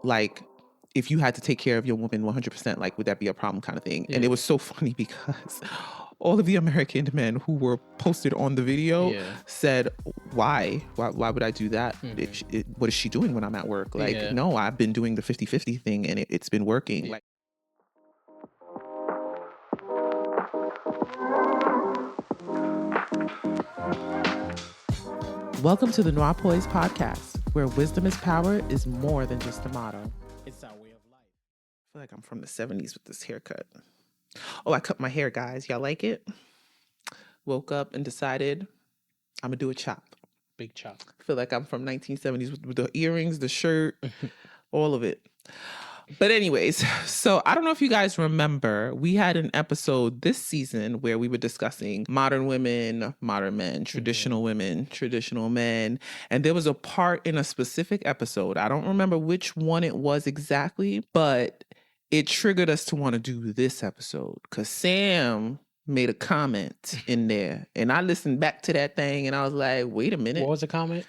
like, if you had to take care of your woman 100%, like, would that be a problem kind of thing? And it was so funny because all of the American men who were posted on the video said, why would I do that? What is she doing when I'm at work? Like, no, I've been doing the 50-50 thing and it's been working. Like, welcome to the NOIRPOISED podcast, where wisdom is power is more than just a motto. It's our way of life. I feel like I'm from the 70s with this haircut. Oh, I cut my hair, guys. Y'all like it? Woke up and decided I'm going to do a chop. Big chop. I feel like I'm from 1970s with the earrings, the shirt, all of it. But anyways, so I don't know if you guys remember, we had an episode this season where we were discussing modern women, modern men, traditional women, traditional men. And there was a part in a specific episode, I don't remember which one it was exactly, but it triggered us to want to do this episode because Sam made a comment in there. And I listened back to that thing and I was like, wait a minute. What was the comment?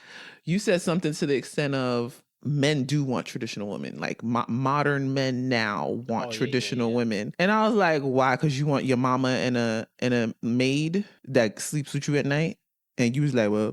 You said something to the extent of, men do want traditional women. Like modern men now want traditional women. And I was like, why? Because you want your mama and a maid that sleeps with you at night? And you was like, well,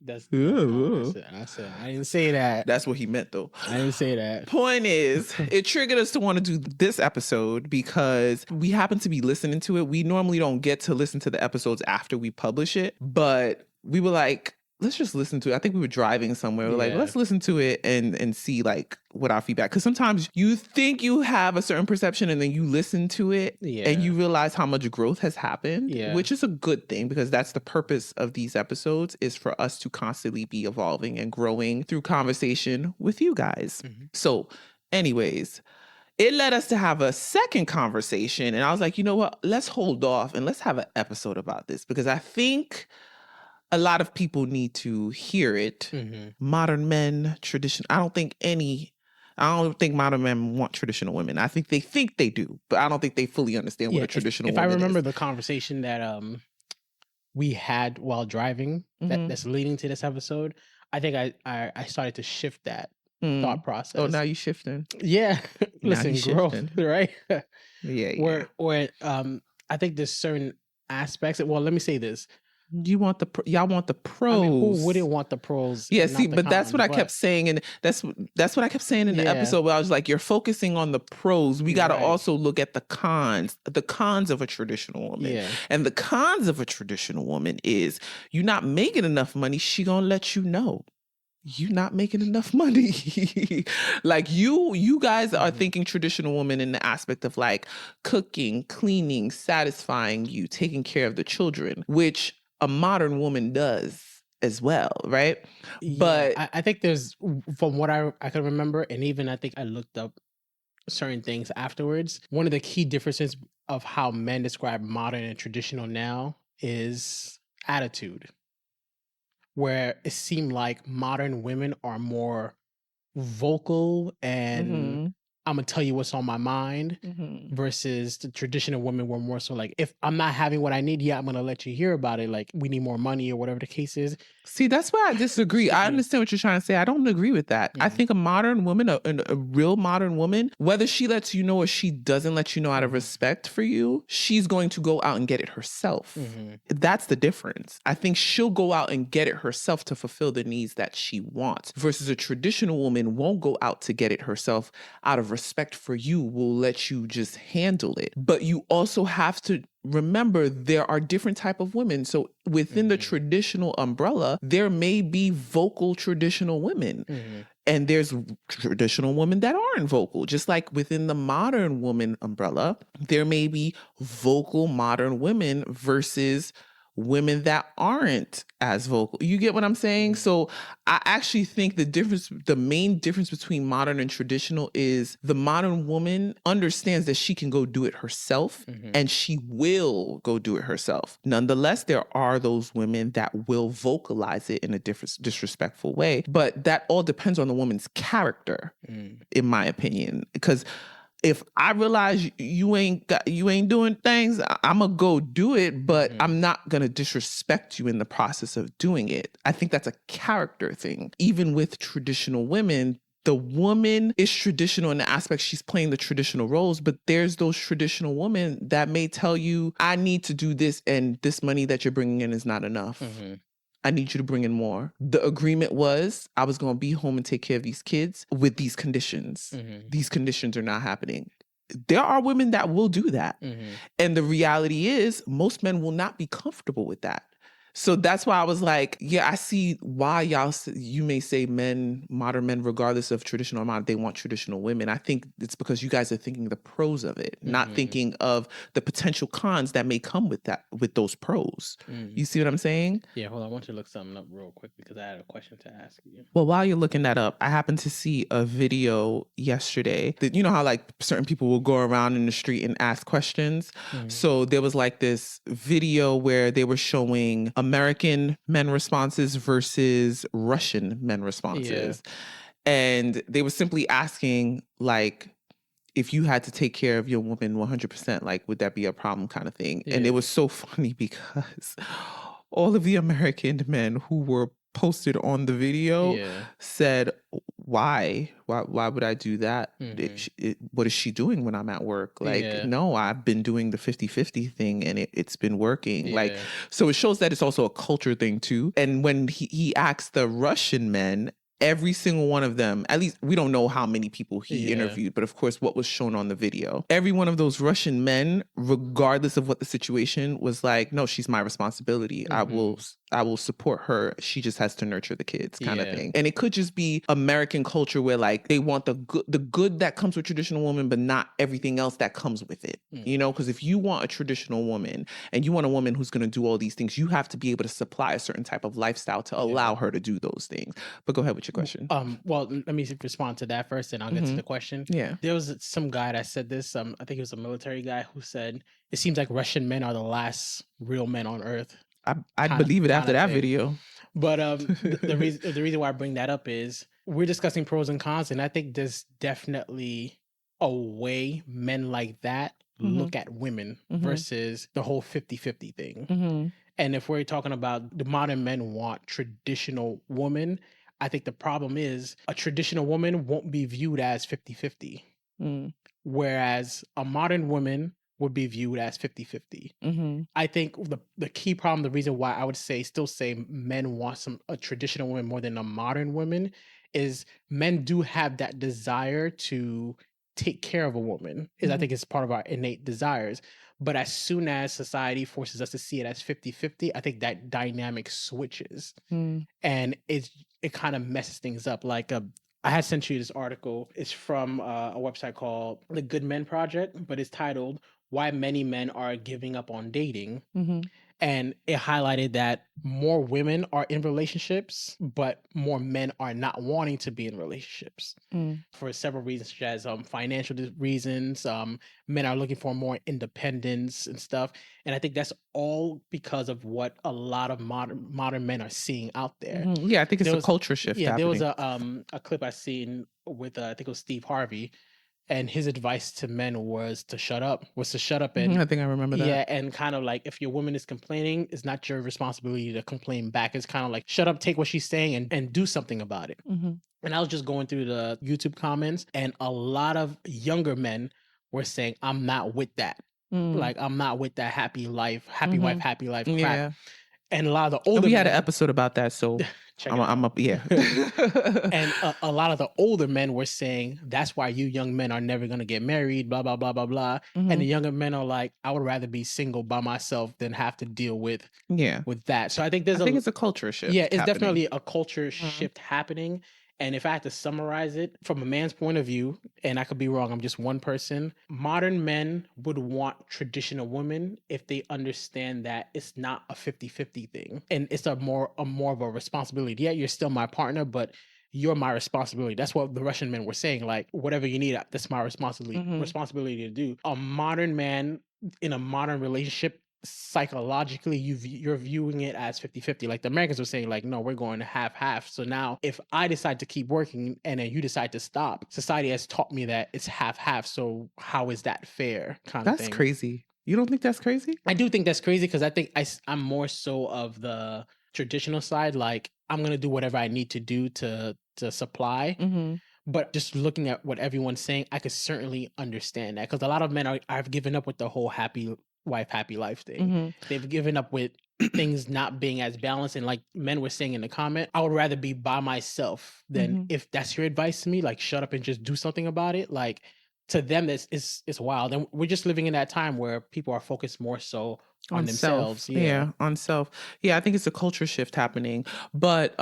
That's I said, I didn't say that. That's what he meant, though. I didn't say that. Point is, it triggered us to want to do this episode because we happen to be listening to it. We normally don't get to listen to the episodes after we publish it, but we were like, let's just listen to it. I think we were driving somewhere. We're like, let's listen to it and see like what our feedback. Because sometimes you think you have a certain perception and then you listen to it and you realize how much growth has happened, which is a good thing because that's the purpose of these episodes, is for us to constantly be evolving and growing through conversation with you guys. So anyways, it led us to have a second conversation. And I was like, you know what? Let's hold off and let's have an episode about this because I think a lot of people need to hear it. Modern men, tradition. I don't think modern men want traditional women. I think they do, but I don't think they fully understand what a traditional woman is. If I remember the conversation that we had while driving that's leading to this episode, I think I started to shift that thought process. Oh, now you shifting. Yeah. Listen, growth, right? Yeah. Where I think there's certain aspects. Well, let me say this. Y'all want the pros. I mean, who wouldn't want the pros? Yeah, see, but that's what I kept saying, and that's what I kept saying in the episode where I was like, you're focusing on the pros. We got to also look at the cons of a traditional woman. Yeah. And the cons of a traditional woman is you're not making enough money. She gonna let you know. You're not making enough money. Like you guys are thinking traditional woman in the aspect of like cooking, cleaning, satisfying you, taking care of the children, which a modern woman does as well, right? But I think there's, from what I can remember, and even I think I looked up certain things afterwards, one of the key differences of how men describe modern and traditional now is attitude. Where it seemed like modern women are more vocal and I'm going to tell you what's on my mind versus the traditional women were more so like, if I'm not having what I need, I'm going to let you hear about it. Like, we need more money or whatever the case is. See, that's why I disagree. I understand what you're trying to say. I don't agree with that. I think a modern woman, a real modern woman, whether she lets you know or she doesn't let you know out of respect for you, she's going to go out and get it herself. That's the difference. I think she'll go out and get it herself to fulfill the needs that she wants versus a traditional woman won't go out to get it herself out of respect for you, will let you just handle it. But you also have to remember there are different type of women. So within the traditional umbrella, there may be vocal traditional women. And there's traditional women that aren't vocal. Just like within the modern woman umbrella, there may be vocal modern women versus women that aren't as vocal. You get what I'm saying? So I actually think the main difference between modern and traditional is the modern woman understands that she can go do it herself and she will go do it herself. Nonetheless, there are those women that will vocalize it in a disrespectful way, but that all depends on the woman's character, in my opinion, because if I realize you ain't doing things, I'm going to go do it, but I'm not going to disrespect you in the process of doing it. I think that's a character thing. Even with traditional women, the woman is traditional in the aspect she's playing the traditional roles, but there's those traditional women that may tell you, I need to do this and this money that you're bringing in is not enough. I need you to bring in more. The agreement was I was going to be home and take care of these kids with these conditions. These conditions are not happening. There are women that will do that. And the reality is most men will not be comfortable with that. So that's why I was like, yeah, I see why you may say modern men, regardless of traditional or modern, they want traditional women. I think it's because you guys are thinking the pros of it, not thinking of the potential cons that may come with those pros. You see what I'm saying? Yeah, hold on. I want you to look something up real quick because I had a question to ask you. Well, while you're looking that up, I happened to see a video yesterday that, you know how like certain people will go around in the street and ask questions. So there was like this video where they were showing American men responses versus Russian men responses. And they were simply asking like, if you had to take care of your woman 100%, like, would that be a problem kind of thing? And it was so funny because all of the American men who were posted on the video said, why would I do that? What is she doing when I'm at work? Like, no, I've been doing the 50-50 thing and it's been working. Like, so it shows that it's also a culture thing too. And when he asked the Russian men, every single one of them, at least we don't know how many people he interviewed, but of course what was shown on the video, every one of those Russian men, regardless of what the situation, was like, no, she's my responsibility. I will support her. She just has to nurture the kids kind of thing. And it could just be American culture where like they want the good that comes with traditional woman, but not everything else that comes with it. You know, because if you want a traditional woman and you want a woman who's going to do all these things, you have to be able to supply a certain type of lifestyle to allow her to do those things. But go ahead with your question. Well, let me respond to that first and I'll get to the question. Yeah. There was some guy that said this, I think it was a military guy who said, it seems like Russian men are the last real men on earth. I'd believe it after that video. But the reason why I bring that up is we're discussing pros and cons, and I think there's definitely a way men like that look at women versus the whole 50-50 thing. And if we're talking about the modern men want traditional women, I think the problem is a traditional woman won't be viewed as 50-50. Whereas a modern woman would be viewed as 50-50. I think the key problem, the reason why I would still say men want a traditional woman more than a modern woman is men do have that desire to take care of a woman. I think it's part of our innate desires. But as soon as society forces us to see it as 50-50, I think that dynamic switches. And it kind of messes things up. Like I had sent you this article. It's from a website called The Good Men Project, but it's titled Why Many Men Are Giving Up on Dating. And it highlighted that more women are in relationships, but more men are not wanting to be in relationships for several reasons, such as financial reasons. Men are looking for more independence and stuff. And I think that's all because of what a lot of modern men are seeing out there. Yeah, I think it's a culture shift happening. There was a clip I seen with, I think it was Steve Harvey. And his advice to men was to shut up. And I think I remember that. Yeah, and kind of like if your woman is complaining, it's not your responsibility to complain back. It's kind of like shut up, take what she's saying, and do something about it. And I was just going through the YouTube comments, and a lot of younger men were saying, "I'm not with that. Like I'm not with that happy wife, happy life crap." Yeah. And a lot of the older we had an episode about that, so I'm up. Yeah. And a lot of the older men were saying, that's why you young men are never going to get married, blah, blah, blah, blah, blah. And the younger men are like, I would rather be single by myself than have to deal with that. So I think it's a culture shift. Yeah, it's definitely a culture shift happening. And if I had to summarize it from a man's point of view, and I could be wrong, I'm just one person, modern men would want traditional women if they understand that it's not a 50-50 thing. And it's a more of a responsibility. Yeah, you're still my partner, but you're my responsibility. That's what the Russian men were saying. Like, whatever you need, that's my responsibility to do. A modern man in a modern relationship, psychologically you're viewing it as 50-50. Like the Americans were saying, like, no, we're going to half. So now if I decide to keep working and then you decide to stop, society has taught me that it's half. So how is that fair? That's crazy. You don't think that's crazy? I do think that's crazy because I think I'm more so of the traditional side. Like I'm going to do whatever I need to do to supply. But just looking at what everyone's saying, I could certainly understand that, because a lot of men I've given up with the whole happy wife, happy life thing. Mm-hmm. They've given up with things not being as balanced. And like men were saying in the comment, I would rather be by myself than, Mm-hmm. if that's your advice to me, like shut up and just do something about it. Like, to them, it's wild. And we're just living in that time where people are focused more so on themselves. Self. Yeah, on self. Yeah, I think it's a culture shift happening. But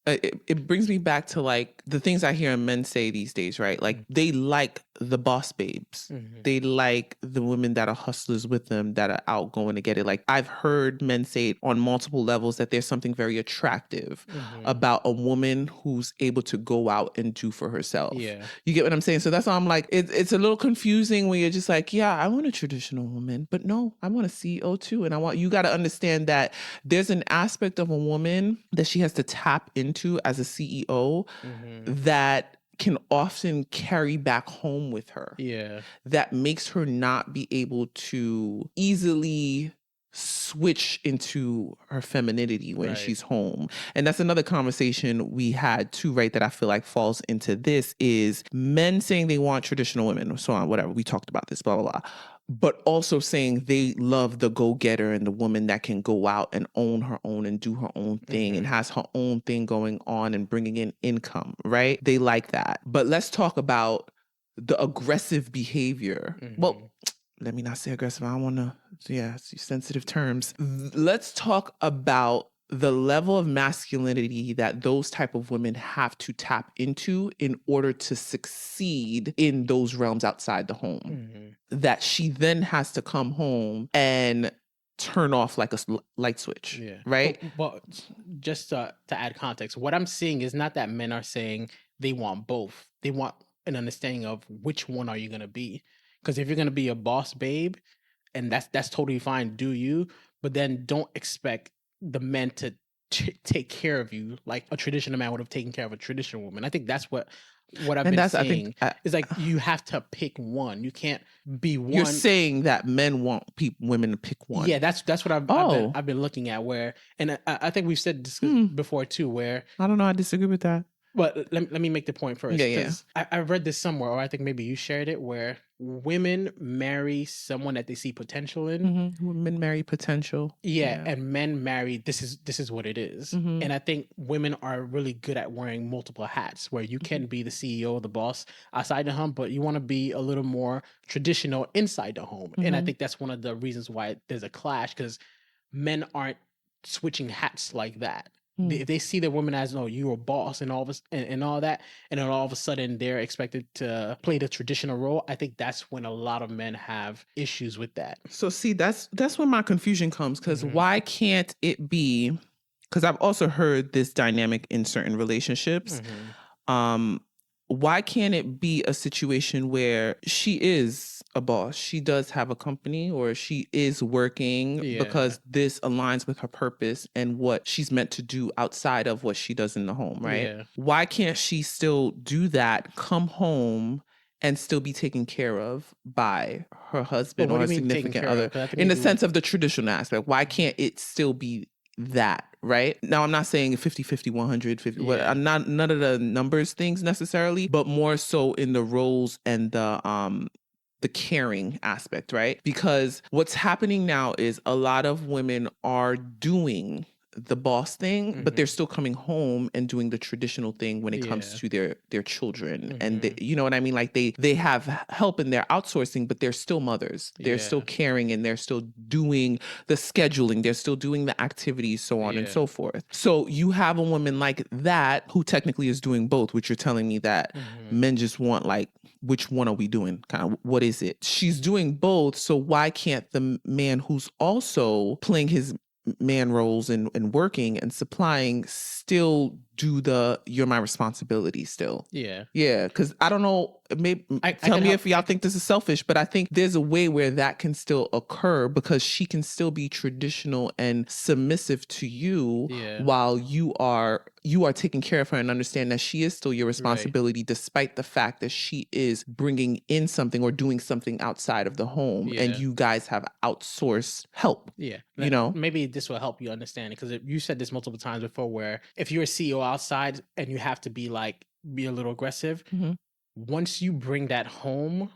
it brings me back to like the things I hear men say these days, right? Like they like the boss babes. Mhm. They like the women that are hustlers with them, that are out going to get it. Like I've heard men say it on multiple levels, that there's something very attractive about a woman who's able to go out and do for herself. Yeah. You get what I'm saying? So that's why I'm like, it's a little confusing when you're just like, yeah, I want a traditional woman, but no, I want a CEO too. And you got to understand that there's an aspect of a woman that she has to tap into as a CEO that can often carry back home with her. Yeah. That makes her not be able to easily switch into her femininity when she's home. And that's another conversation we had too, right? That I feel like falls into this, is men saying they want traditional women, so on, whatever. We talked about this, blah, blah, blah. But also saying they love the go-getter and the woman that can go out and own her own and do her own thing and has her own thing going on and bringing in income, right? They like that. But let's talk about the aggressive behavior. Well, let me not say aggressive. I don't want to, it's sensitive terms. Let's talk about the level of masculinity that those type of women have to tap into in order to succeed in those realms outside the home. That she then has to come home and turn off like a light switch, right? But just to add context, what I'm seeing is not that men are saying they want both. They want an understanding of which one are you going to be. Because if you're going to be a boss babe, and that's totally fine, do you, but then don't expect the men to take care of you like a traditional man would have taken care of a traditional woman. I think that's what I've been saying. Is like you have to pick one. You can't be one. You're saying that men want women to pick one. Yeah, that's what I've been looking at. Where, and I think we've said this before too. Where I don't know, I disagree with that. But let me make the point first. Yeah. I read this somewhere, or I think maybe you shared it, where women marry someone that they see potential in. Women marry potential. Yeah, and men marry this is what it is. And I think women are really good at wearing multiple hats, where you can be the CEO, the boss outside the home, but you want to be a little more traditional inside the home. And I think that's one of the reasons why there's a clash, because men aren't switching hats like that. If they see the woman as, no, you're a boss and all this and all that, and then all of a sudden they're expected to play the traditional role, I think that's when a lot of men have issues with that. So see, that's when my confusion comes, because why can't it be? Because I've also heard this dynamic in certain relationships. Why can't it be a situation where she is a boss, she does have a company, or she is working because this aligns with her purpose and what she's meant to do outside of what she does in the home, right? Yeah. Why can't she still do that, come home, and still be taken care of by her husband or her significant other, in the sense of the traditional aspect? Why can't it still be that, right? Now, I'm not saying 50-50, 100-50, none of the numbers things necessarily, but more so in the roles and the caring aspect, right? Because what's happening now is a lot of women are doing the boss thing, but they're still coming home and doing the traditional thing when it comes to their children. And they, you know what I mean? Like they have help and they're outsourcing, but they're still mothers. They're still caring, and they're still doing the scheduling. They're still doing the activities, so on and so forth. So you have a woman like that who technically is doing both, which you're telling me that men just want, like, which one are we doing? Kind of, what is it? She's doing both. So why can't the man who's also playing his man roles and working and supplying still do you're my responsibility still? Yeah, because I don't know, maybe tell me if y'all think this is selfish, but I think there's a way where that can still occur, because she can still be traditional and submissive to you while you are taking care of her, and understand that she is still your responsibility, despite the fact that she is bringing in something or doing something outside of the home, and you guys have outsourced help. You know, maybe this will help you understand it, because you said this multiple times before, where if you're a CEO outside and you have to be a little aggressive. Mhm. Once you bring that home,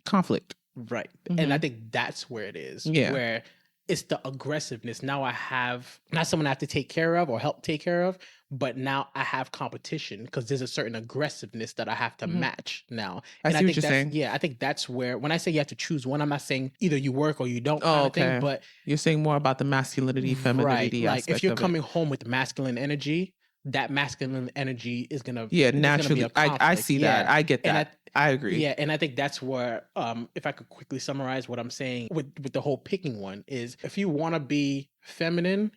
Conflict. right. And I think that's where it is. Yeah. Where it's the aggressiveness. Now I have not someone I have to take care of or help take care of, but now I have competition because there's a certain aggressiveness that I have to match now. I see what you're that's, saying. yeah, I think that's where, when I say you have to choose one, I'm not saying either you work or you don't Oh, kind of okay. thing, but You're saying more about the masculinity, femininity like aspect if you're of it. coming home with masculine energy, that masculine energy is gonna Yeah, there's gonna be naturally. a I conflict. see Yeah. that. I get And that. I agree. Yeah, and I think that's where, if I could quickly summarize what I'm saying with the whole picking one is, if you want to be feminine,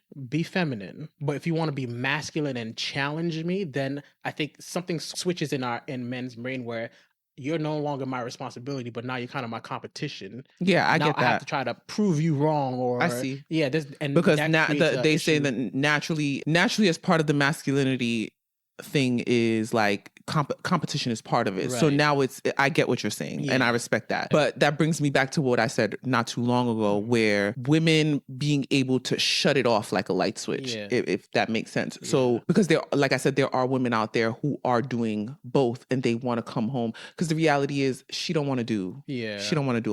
but if you want to be masculine and challenge me, then I think something switches in men's brain where you're no longer my responsibility, but now you're kind of my competition. Yeah, I now get I have that. to try to prove you wrong, or I see. yeah, and Because that creates a they say issue. that naturally as part of the masculinity thing is like competition is part of it. So Right. now I get what you're saying and I respect that. But that brings me back to what I said not too long ago, where women being able to shut it off like a light switch, Yeah. if that makes sense. So because like I said, there are women out there who are doing both and they want to come home, because the reality is she don't want to do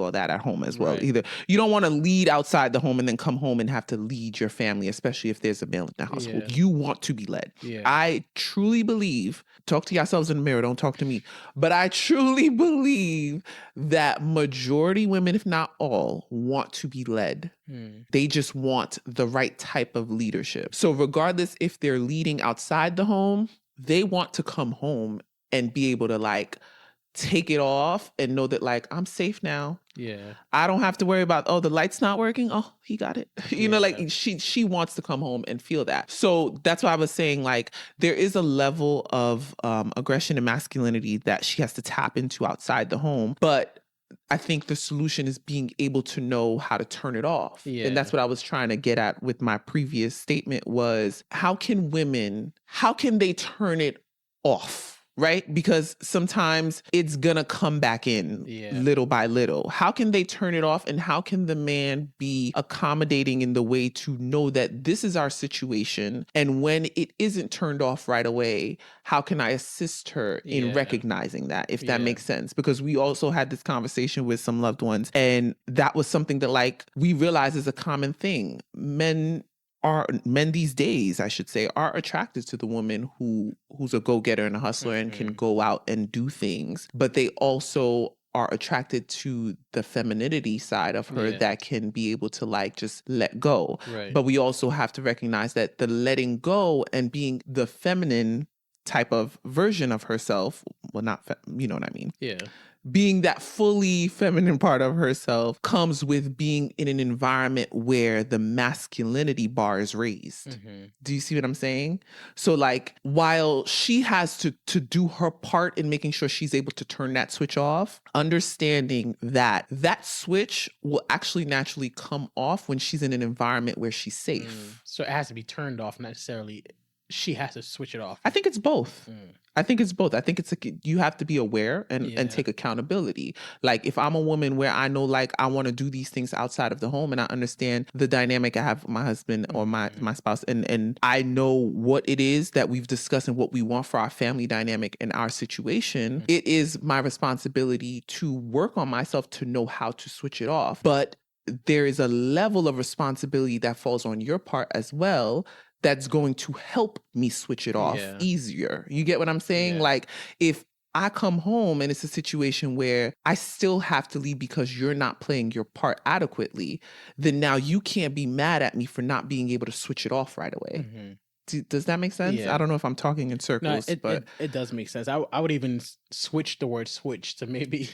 all that at home as well either. You don't want to lead outside the home and then come home and have to lead your family, especially if there's a male in the household. You want to be led. I truly believe, talk to yourselves in the mirror, don't talk to me, but I truly believe that majority women, if not all, want to be led. They just want the right type of leadership. So regardless if they're leading outside the home, they want to come home and be able to like take it off and know that like, I'm safe now. Yeah. I don't have to worry about, oh, the light's not working. Oh, he got it. You know, like she wants to come home and feel that. So that's why I was saying, like, there is a level of aggression and masculinity that she has to tap into outside the home. But I think the solution is being able to know how to turn it off. And that's what I was trying to get at with my previous statement was, how can they turn it off? Right? Because sometimes it's gonna come back in little by little. How can they turn it off? And how can the man be accommodating in the way to know that this is our situation? And when it isn't turned off right away, how can I assist her in recognizing that, if that makes sense? Because we also had this conversation with some loved ones, and that was something that like we realize is a common thing. Men these days, I should say, are attracted to the woman who's a go-getter and a hustler and can go out and do things, but they also are attracted to the femininity side of her that can be able to like just let go. But we also have to recognize that the letting go and being the feminine type of version of herself, well, not you know what I mean? Yeah. Being that fully feminine part of herself comes with being in an environment where the masculinity bar is raised. Do you see what I'm saying? So like, while she has to do her part in making sure she's able to turn that switch off, understanding that switch will actually naturally come off when she's in an environment where she's safe. So it has to be turned off, not necessarily she has to switch it off. I think it's both. I think it's both. I think it's you have to be aware and take accountability. Like if I'm a woman where I know like I want to do these things outside of the home and I understand the dynamic I have with my husband or my spouse and I know what it is that we've discussed and what we want for our family dynamic and our situation, it is my responsibility to work on myself to know how to switch it off. But there is a level of responsibility that falls on your part as well that's going to help me switch it off easier. You get what I'm saying? Like if I come home and it's a situation where I still have to leave because you're not playing your part adequately, then now you can't be mad at me for not being able to switch it off right away. Does that make sense? I don't know if I'm talking in circles, but it does make sense. I would even switch the word switch to maybe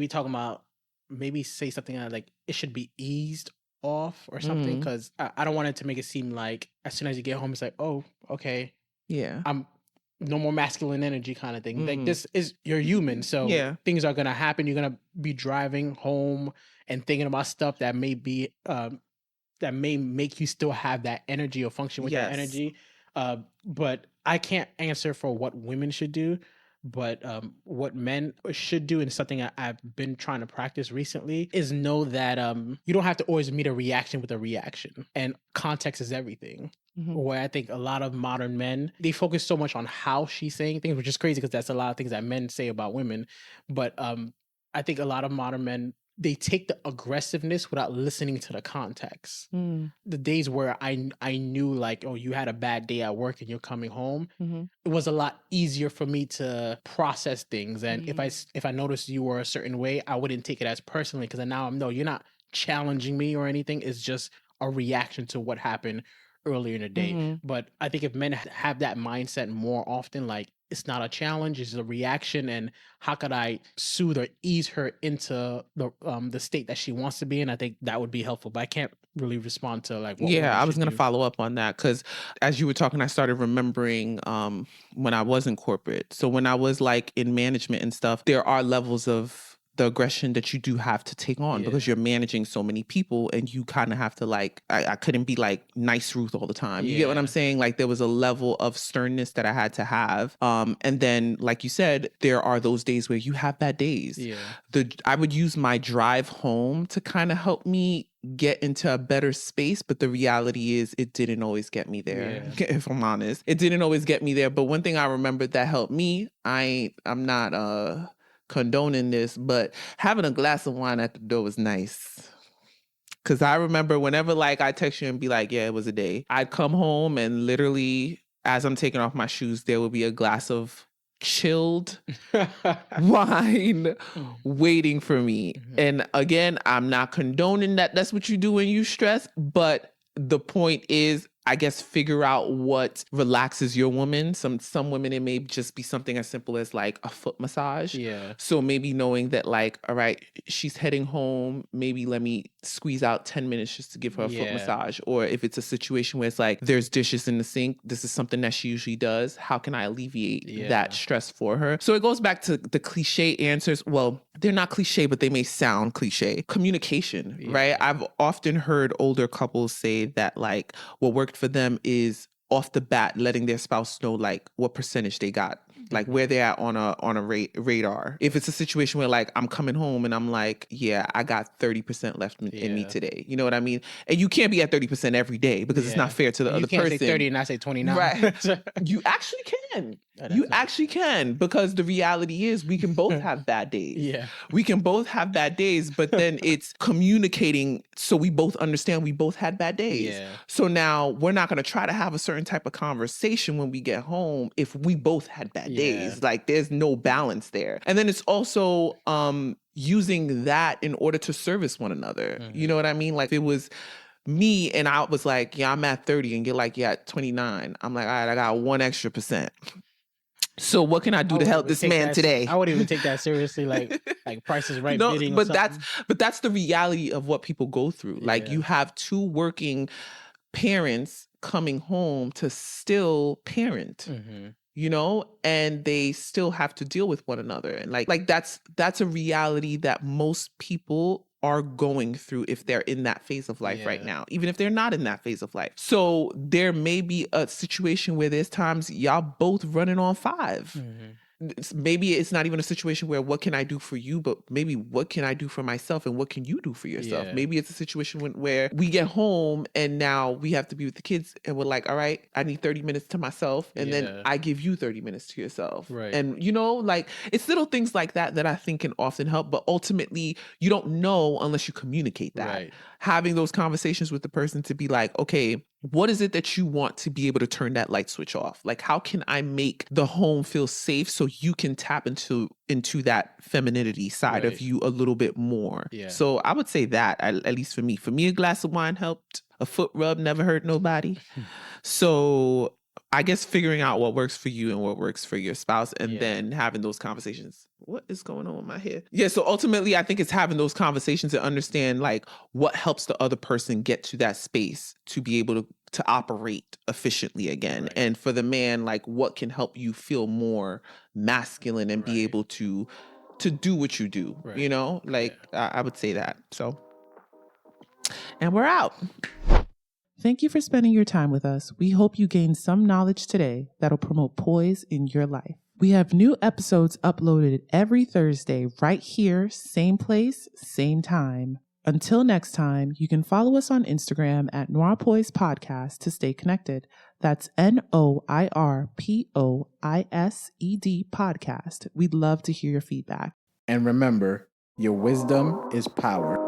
talking about, maybe say something like it should be eased off or something, because I don't want it to make it seem like as soon as you get home it's like, oh, okay, I'm no more masculine energy kind of thing. Like this is, you're human, so things are gonna happen. You're gonna be driving home and thinking about stuff that may be that may make you still have that energy or function with that energy, but I can't answer for what women should do. But what men should do, and something I've been trying to practice recently, is know that you don't have to always meet a reaction with a reaction, and context is everything. Where I think a lot of modern men, they focus so much on how she's saying things, which is crazy because that's a lot of things that men say about women. But I think a lot of modern men, they take the aggressiveness without listening to the context. The days where I knew like, oh, you had a bad day at work and you're coming home, it was a lot easier for me to process things. And if I noticed you were a certain way, I wouldn't take it as personally, because now I know you're not challenging me or anything. It's just a reaction to what happened earlier in the day. But I think if men have that mindset more often, like, it's not a challenge, it's a reaction, and how could I soothe or ease her into the state that she wants to be in, I think that would be helpful. But I can't really respond to like what I was going to do. follow up on that, because as you were talking, I started remembering when I was in corporate. So when I was like in management and stuff, there are levels of the aggression that you do have to take on, because you're managing so many people, and you kind of have to like, I couldn't be like nice Ruth all the time. You get what I'm saying? Like, there was a level of sternness that I had to have. And then, like you said, there are those days where you have bad days. I would use my drive home to kind of help me get into a better space, but the reality is it didn't always get me there. If I'm honest, it didn't always get me there. But one thing I remembered that helped me, I'm not condoning this, but having a glass of wine at the door was nice. Because I remember whenever like I text you and be like, yeah, it was a day, I'd come home and literally as I'm taking off my shoes, there would be a glass of chilled wine waiting for me. And again, I'm not condoning that that's what you do when you stress, but the point is, I guess, figure out what relaxes your woman. Some women, it may just be something as simple as like a foot massage. So maybe knowing that like, all right, she's heading home, maybe let me squeeze out 10 minutes just to give her a foot massage. Or if it's a situation where it's like there's dishes in the sink, this is something that she usually does, how can I alleviate that stress for her? So it goes back to the cliche answers. Well, they're not cliche, but they may sound cliche. Communication, right? I've often heard older couples say that like what worked for them is off the bat letting their spouse know like what percentage they got, like where they're at on a radar. If it's a situation where like I'm coming home and I'm like, yeah, I got 30% left in me today. You know what I mean? And you can't be at 30% every day, because it's not fair to the other person. You can't say 30 and I say 29. Right. You actually can. You actually can, because the reality is we can both have bad days. We can both have bad days, but then it's communicating so we both understand we both had bad days. So now we're not going to try to have a certain type of conversation when we get home if we both had bad days. Like, there's no balance there. And then it's also using that in order to service one another. You know what I mean? Like, if it was me and I was like, yeah, I'm at 30, and you're like, yeah, at 29. I'm like, all right, I got 1 extra percent. So what can I do to help this man today? I wouldn't even take that seriously, like Price is Right bidding. But that's the reality of what people go through. Like, you have two working parents coming home to still parent. You know, and they still have to deal with one another. And like that's a reality that most people are going through if they're in that phase of life right now, even if they're not in that phase of life. So there may be a situation where there's times y'all both running on 5. Maybe it's not even a situation where what can I do for you, but maybe what can I do for myself, and what can you do for yourself? Maybe it's a situation where we get home and now we have to be with the kids, and we're like, all right, I need 30 minutes to myself, and then I give you 30 minutes to yourself. And you know, like, it's little things like that that I think can often help, but ultimately you don't know unless you communicate that. Having those conversations with the person to be like, okay, what is it that you want to be able to turn that light switch off? Like, how can I make the home feel safe so you can tap into that femininity side of you a little bit more? So I would say that, at least for me, a glass of wine helped. A foot rub never hurt nobody. So I guess figuring out what works for you and what works for your spouse, and then having those conversations. What is going on with my hair? So ultimately, I think it's having those conversations to understand like what helps the other person get to that space to be able to operate efficiently again. And for the man, like, what can help you feel more masculine and be able to do what you do, you know? Like, I would say that. So, and we're out. Thank you for spending your time with us. We hope you gained some knowledge today that'll promote poise in your life. We have new episodes uploaded every Thursday right here, same place, same time. Until next time, you can follow us on Instagram at NOIRPOISED Podcast to stay connected. That's NOIRPOISED Podcast. We'd love to hear your feedback. And remember, your wisdom is power.